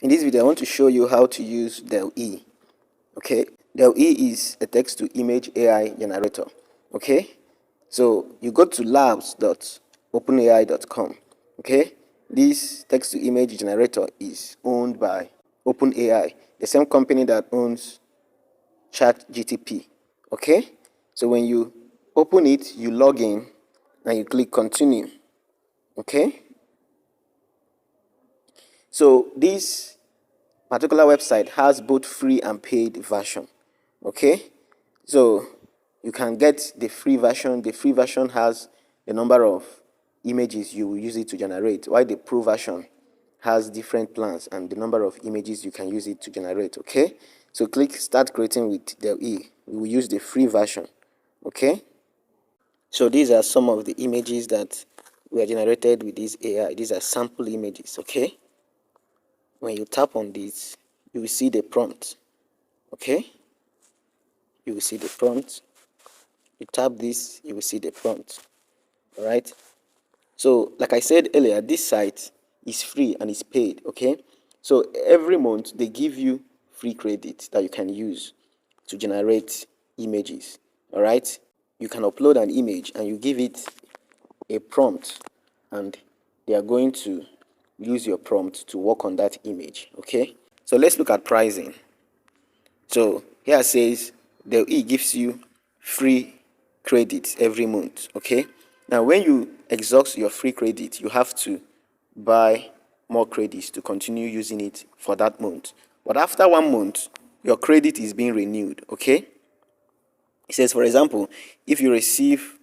In this video, I want to show you how to use Dall-E. Okay, Dall-E is a text-to-image AI generator. Okay, so you go to labs.openai.com. Okay, this text-to-image generator is owned by OpenAI, the same company that owns ChatGTP. Okay, so when you open it, you log in and you click continue. Okay, so this particular website has both free and paid version. Okay, so you can get the free version. The free version has the number of images you will use it to generate, while the pro version has different plans and the number of images you can use it to generate. Okay, so click start creating with Dall-E. We will use the free version. Okay, so these are some of the images that were generated with this AI. These are sample images. Okay, when you tap on this, you will see the prompt. Okay, you will see the prompt. You tap this, you will see the prompt. All right, so like I said earlier, this site is free and is paid. Okay, so every month they give you free credit that you can use to generate images. All right, you can upload an image and you give it a prompt, and they are going to use your prompt to work on that image. Okay, so let's look at pricing. So here it says Dall-E gives you free credits every month. Okay, now when you exhaust your free credit, you have to buy more credits to continue using it for that month. But after 1 month, your credit is being renewed. Okay, it says, for example, if you receive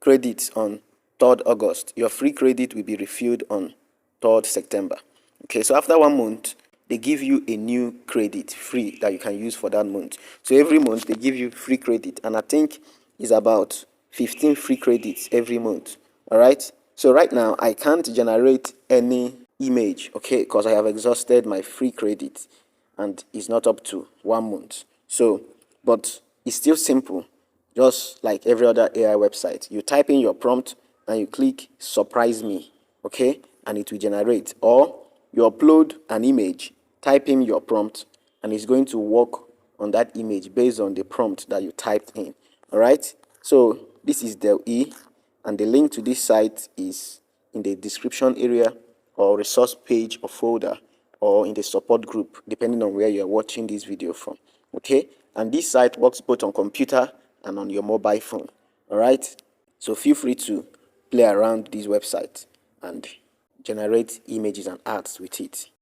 credits on 3rd August, your free credit will be refilled on 3rd September. Okay, so after 1 month, they give you a new credit free that you can use for that month. So every month they give you free credit, and I think it's about 15 free credits every month. All right, so right now I can't generate any image, okay, because I have exhausted my free credit and it's not up to 1 month. So, but it's still simple, just like every other AI website. You type in your prompt and you click surprise me, okay, and it will generate. Or you upload an image, type in your prompt, and it's going to work on that image based on the prompt that you typed in. All right, so this is Dall-E, and the link to this site is in the description area or resource page or folder, or in the support group, depending on where you are watching this video from. Okay, and this site works both on computer and on your mobile phone. All right, so feel free to play around this website and generate images and arts with it.